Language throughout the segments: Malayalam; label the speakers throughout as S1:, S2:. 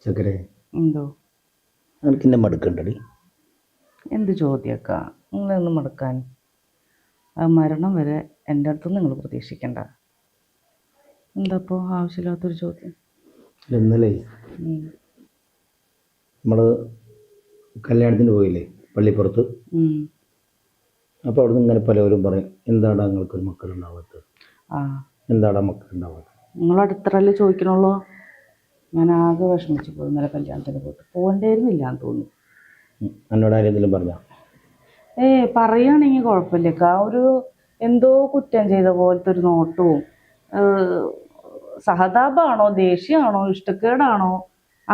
S1: ചക്കരെ
S2: എന്തോ
S1: എനിക്ക് എന്നെ മടുക്കണ്ടടി.
S2: എന്ത് ചോദ്യമൊക്കെ നിങ്ങളൊന്ന് മടുക്കാൻ? ആ മരണം വരെ എൻ്റെ അടുത്ത് നിങ്ങൾ പ്രതീക്ഷിക്കണ്ട. എന്താ ഇപ്പോൾ ആവശ്യമില്ലാത്തൊരു ചോദ്യം?
S1: ഇന്നലെ നമ്മൾ കല്യാണത്തിന് പോയില്ലേ പള്ളിപ്പുറത്ത്. അപ്പോൾ അവിടെ നിന്ന് ഇങ്ങനെ പലവരും പറയും, എന്താടാ നിങ്ങൾക്കൊരു മക്കളുണ്ടാവാത്തത്, എന്താടാ മക്കളുണ്ടാവാത്തത്.
S2: നിങ്ങളടുത്തല്ലേ ചോദിക്കണുള്ളൂ. ഞാൻ ആകെ വിഷമിച്ച് പോയി ഇന്നലെ കല്യാണത്തിന് പോയിട്ട്. പോകേണ്ടിയിരുന്നില്ല എന്ന് തോന്നുന്നു.
S1: എന്നോട് ആരെങ്കിലും പറഞ്ഞോ?
S2: പറയുകയാണെങ്കിൽ കുഴപ്പമില്ല. ഒരു എന്തോ കുറ്റം ചെയ്ത പോലത്തെ ഒരു നോട്ടവും, സഹതാപമാണോ ദേഷ്യമാണോ ഇഷ്ടക്കേടാണോ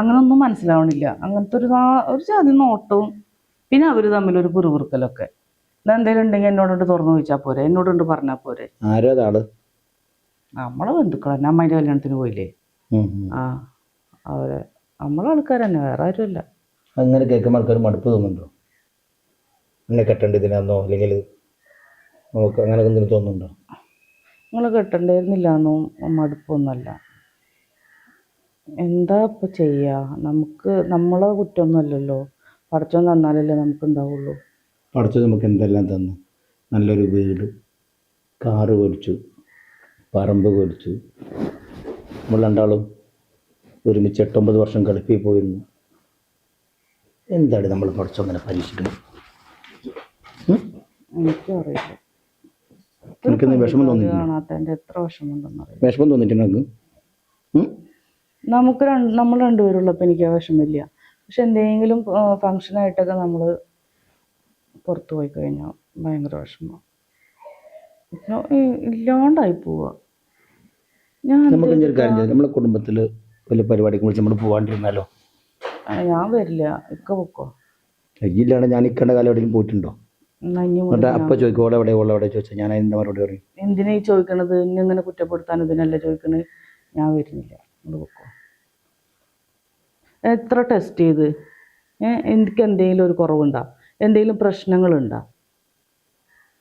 S2: അങ്ങനൊന്നും മനസ്സിലാവണില്ല. അങ്ങനത്തെ ഒരു ജാതി നോട്ടവും പിന്നെ അവർ തമ്മിലൊരു പിറുപിറുക്കലൊക്കെ. ഇതെന്തെങ്കിലും ഉണ്ടെങ്കിൽ എന്നോടുണ്ട് തുറന്നു ചോദിച്ചാൽ പോരെ, എന്നോടുണ്ട് പറഞ്ഞാൽ പോരെ.
S1: ആരോ ആള്
S2: നമ്മളെ ബന്ധുക്കൾ തന്നെ. അമ്മേൻ്റെ കല്യാണത്തിന് പോയില്ലേ? അവരെ നമ്മളെ ആൾക്കാർ തന്നെ, വേറെ ആരുമല്ല.
S1: അങ്ങനെ കേൾക്കുമ്പോൾ ആൾക്കാർ മടുപ്പ് തോന്നുന്നുണ്ടോ? എന്നെ കെട്ടേണ്ടതിനാന്നോ അല്ലെങ്കിൽ നമുക്ക് അങ്ങനെ എന്തെങ്കിലും തോന്നുന്നുണ്ടോ?
S2: നിങ്ങൾ കെട്ടേണ്ടിയിരുന്നില്ല എന്നും മടുപ്പൊന്നുമല്ല. എന്താ ഇപ്പം ചെയ്യുക? നമുക്ക് നമ്മളെ കുറ്റമൊന്നുമല്ലല്ലോ. പടച്ചോൻ തന്നാലല്ലേ നമുക്കുണ്ടാവുള്ളൂ.
S1: പടച്ചോൻ നമുക്ക് എന്തെല്ലാം തന്നു. നല്ലൊരു വീട്, കാറ് മേടിച്ചു, പറമ്പ് മേടിച്ചു. നമ്മൾ രണ്ടാളും ഒരുമിച്ച് 8-9 വർഷം ഗൾഫിൽ പോയിരുന്നു. എന്താണ് നമ്മൾ പടച്ചോൻ അങ്ങനെ പരീക്ഷിക്കുന്നത്?
S2: എനിക്കും അറിയില്ല.
S1: എനിക്ക് വിഷമം തോന്നിയിട്ടില്ല.
S2: കാണാത്തതിൻ്റെ എത്ര വിഷമം ഉണ്ടെന്നറിയില്ല.
S1: വിഷമം തോന്നിയിട്ടുണ്ട്
S2: നമുക്ക് നമ്മൾ രണ്ടുപേരുള്ളപ്പോൾ എനിക്ക് ആ വിഷമമില്ല. പക്ഷെ എന്തെങ്കിലും ഫങ്ഷനായിട്ടൊക്കെ നമ്മൾ പുറത്ത് പോയി കഴിഞ്ഞാൽ ഭയങ്കര വിഷമം. ഇല്ലാണ്ടായി പോവുക.
S1: നമുക്ക് ഒരു കാര്യം ചെയ്യാം, നമ്മളെ കുടുംബത്തിൽ വല്ല പരിപാടിക്ക് വിളിച്ച് നമ്മൾ പോകാണ്ടിരുന്നാലോ?
S2: ഞാൻ വരില്ല, ഇക്ക പൊക്കോ.
S1: ഇല്ലാണ്ട് ഞാൻ ഇക്കണ്ട കാലം എവിടെയും പോയിട്ടുണ്ടോ? അപ്പൊ ചോദിക്കും ഓളെ എവിടെ ചോദിച്ചാൽ ഞാൻ അതിൻ്റെ മറുപടി പറയും.
S2: എന്തിനാ ഈ ചോദിക്കണത്? ഇന്നിങ്ങനെ കുറ്റപ്പെടുത്താൻ ഇതിനല്ല ചോദിക്കണത്. ഞാൻ വരുന്നില്ല, അത് പൊക്കോ. എത്ര ടെസ്റ്റ് ചെയ്ത് എനിക്ക് എന്തെങ്കിലും ഒരു കുറവുണ്ടോ? എന്തെങ്കിലും പ്രശ്നങ്ങളുണ്ടോ?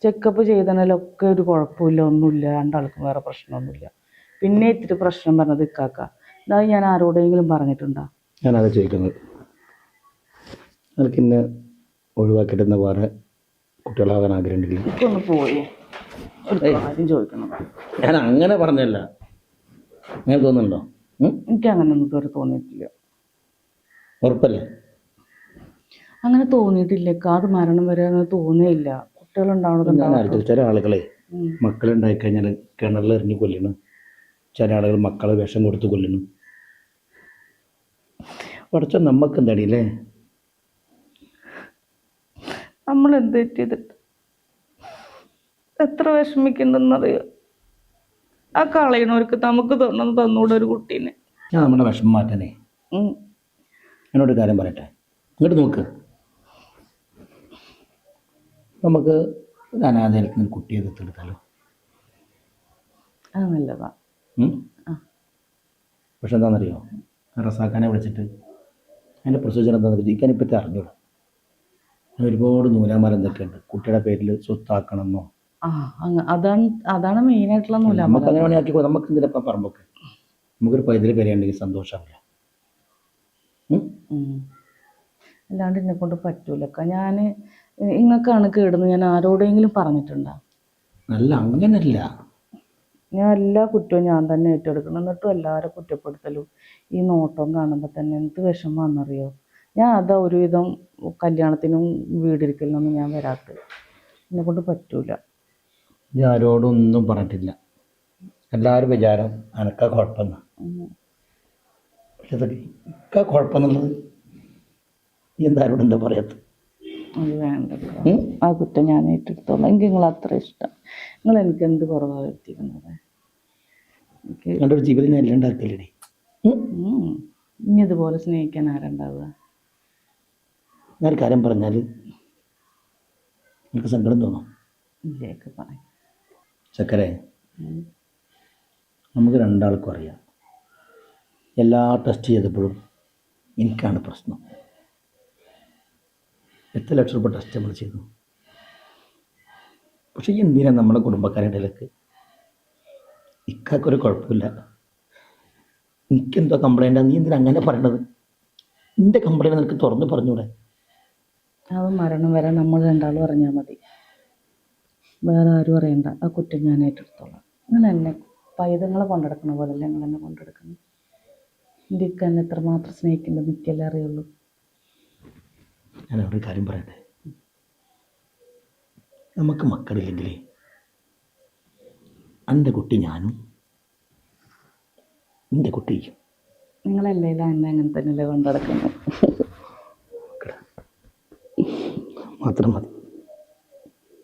S2: ചെക്കപ്പ് ചെയ്തതിലൊക്കെ ഒരു കുഴപ്പമില്ല, ഒന്നുമില്ല. രണ്ടാൾക്കും വേറെ പ്രശ്നമൊന്നുമില്ല. പിന്നെ ഇത്തിരി പ്രശ്നം പറഞ്ഞത് ഇക്കാക്ക. അതായത് ഞാൻ ആരോടെങ്കിലും പറഞ്ഞിട്ടുണ്ടോ?
S1: ഞാനത് ചോദിക്കുന്നത്. എനിക്ക് ഇന്ന് ഒഴിവാക്കിയിട്ടെന്ന് വേറെ കുട്ടികളാകാൻ ആഗ്രഹമുണ്ടെങ്കിൽ
S2: എനിക്കൊന്ന് പോയി ഒരു കാര്യം ചോദിക്കണം.
S1: ഞാൻ അങ്ങനെ പറഞ്ഞല്ല. അങ്ങനെ തോന്നുന്നുണ്ടോ?
S2: എനിക്കങ്ങനെ ഒന്നും ഇതുവരെ തോന്നിയിട്ടില്ല.
S1: ഉറപ്പല്ലേ?
S2: അങ്ങനെ തോന്നിയിട്ടില്ല. അത് മരണം വരെ അങ്ങനെ തോന്നിയില്ല. കുട്ടികളുണ്ടാവുന്നത്
S1: ചില ആളുകളെ മക്കളുണ്ടായി കഴിഞ്ഞാൽ കിണറിൽ എറിഞ്ഞ് കൊല്ലണം. ചില ആളുകൾ മക്കളെ വിഷം കൊടുത്ത് കൊല്ലണം. പഠിച്ച നമുക്ക് എന്താടിയില്ലേ?
S2: നമ്മൾ എന്ത് ചെയ്തിട്ട് എത്ര വിഷമിക്കുന്നുണ്ടെന്നറിയോ? ആ കളയണവർക്ക് നമുക്ക് തന്നൂടെ ഒരു കുട്ടീനെ.
S1: ഞാൻ നമ്മുടെ വിഷമം മാറ്റാനേ എന്നോട് കാര്യം പറയട്ടെ. ഇങ്ങോട്ട് നോക്ക്. നമുക്ക് ഒരു അനാഥയിലേക്ക് ഒരു കുട്ടിയെ ദത്തെടുത്താലോ?
S2: അത് നല്ലതാ.
S1: പക്ഷെ എന്താണെന്നറിയോ, റസാഖാനെ വിളിച്ചിട്ട് അതിൻ്റെ പ്രൊസീജിയർ എന്താണെന്ന് ഇരിക്കാനിപ്പറ്റി അറിഞ്ഞോളൂ. ഒരുപാട് നൂലാമാല എന്തൊക്കെയുണ്ട്. കുട്ടിയുടെ പേരിൽ സ്വത്താക്കണമെന്നോ.
S2: അതാണ് മെയിനായിട്ടുള്ള നൂലാമാല.
S1: നമുക്ക് അങ്ങനെ വേണമെങ്കിൽ ആക്കിക്കോ. നമുക്ക് എന്തിനപ്പം പറമ്പൊക്കെ നമുക്കൊരു പൈതൽ പേരുണ്ടെങ്കിൽ സന്തോഷമാവില്ല.
S2: അല്ലാണ്ട് എന്നെ കൊണ്ട് പറ്റൂലക്ക. ഞാൻ ഇങ്ങക്കാണ് കേടുന്ന് ഞാൻ ആരോടെങ്കിലും പറഞ്ഞിട്ടുണ്ടോ?
S1: അല്ല, അങ്ങനല്ല.
S2: ഞാൻ എല്ലാ കുറ്റവും ഞാൻ തന്നെ ഏറ്റെടുക്കണം. എന്നിട്ടും എല്ലാവരും കുറ്റപ്പെടുത്തലും ഈ നോട്ടവും കാണുമ്പോൾ തന്നെ എന്ത് വിഷമമാണെന്നറിയോ? ഞാൻ അതാ ഒരുവിധം കല്യാണത്തിനും വീടിരിക്കലിനൊന്നും ഞാൻ വരാത്തത്. എന്നെ കൊണ്ട് പറ്റൂല.
S1: ഞാൻ ആരോടും ഒന്നും പറഞ്ഞിട്ടില്ല. എല്ലാവരും വിചാരം അനക്കാ കുഴപ്പമെന്ന. പക്ഷെ ഇക്കാ കുഴപ്പമെന്നുള്ളത് എന്താരോടും എന്താ പറയാത്ത?
S2: അത് വേണ്ട, ആ കുറ്റം ഞാൻ ഏറ്റെടുത്തോളാം. എനിക്ക് നിങ്ങൾ അത്ര ഇഷ്ടം. നിങ്ങൾ എനിക്ക് എന്ത് കുറവാണ് വരുത്തിക്കുന്നത്?
S1: എൻ്റെ ഒരു ജീവിതം ഞാൻ എല്ലാം ഉണ്ടാക്കില്ലേ.
S2: ഇനി ഇതുപോലെ സ്നേഹിക്കാൻ ആരുണ്ടാവുക?
S1: ഞാൻ കാര്യം പറഞ്ഞാൽ എനിക്ക് സങ്കടം തോന്നും.
S2: ഇല്ലേക്ക് പറയാം
S1: ചക്കരെ, നമുക്ക് രണ്ടാൾക്കും അറിയാം എല്ലാ ടെസ്റ്റ് ചെയ്തപ്പോഴും എനിക്കാണ് പ്രശ്നം. എത്ര ലക്ഷം രൂപ ടെസ്റ്റ് നമ്മൾ ചെയ്തു. പക്ഷേ എന്തിനാണ് നമ്മുടെ കുടുംബക്കാരുടെ ഇടയിലേക്ക്? ഇക്കാക്കൊരു കുഴപ്പമില്ല, എനിക്കെന്തോ കംപ്ലൈൻറ്റാണ്, നീ എന്തിനാ അങ്ങനെ പറയണത്? എൻ്റെ കംപ്ലൈൻറ്റ് നിനക്ക് തുറന്ന് പറഞ്ഞൂടെ?
S2: അത് മരണം വരെ നമ്മൾ രണ്ടാളും അറിഞ്ഞാൽ മതി. വേറെ ആരും അറിയണ്ട. ആ കുറ്റം ഞാൻ ഏറ്റെടുത്തോളാം. നിങ്ങൾ എന്നെ പൈതങ്ങളെ കൊണ്ടെടുക്കുന്ന പോലെയല്ല നിങ്ങൾ എന്നെ കൊണ്ടെടുക്കുന്നത്. ഇന്ത്യക്ക് എന്നെ എത്രമാത്രം സ്നേഹിക്കേണ്ടത് എനിക്കല്ലേ അറിയുള്ളൂ.
S1: ഞാൻ അവിടെ ഒരു കാര്യം പറയട്ടെ, നമുക്ക് മക്കളില്ലെങ്കിൽ എൻ്റെ കുട്ടി ഞാനും എൻ്റെ കുട്ടിയും.
S2: നിങ്ങളല്ലേ എന്നെ അങ്ങനെ തന്നെയല്ലേ കൊണ്ടെടുക്കുന്നത്.
S1: മാത്രം മതി.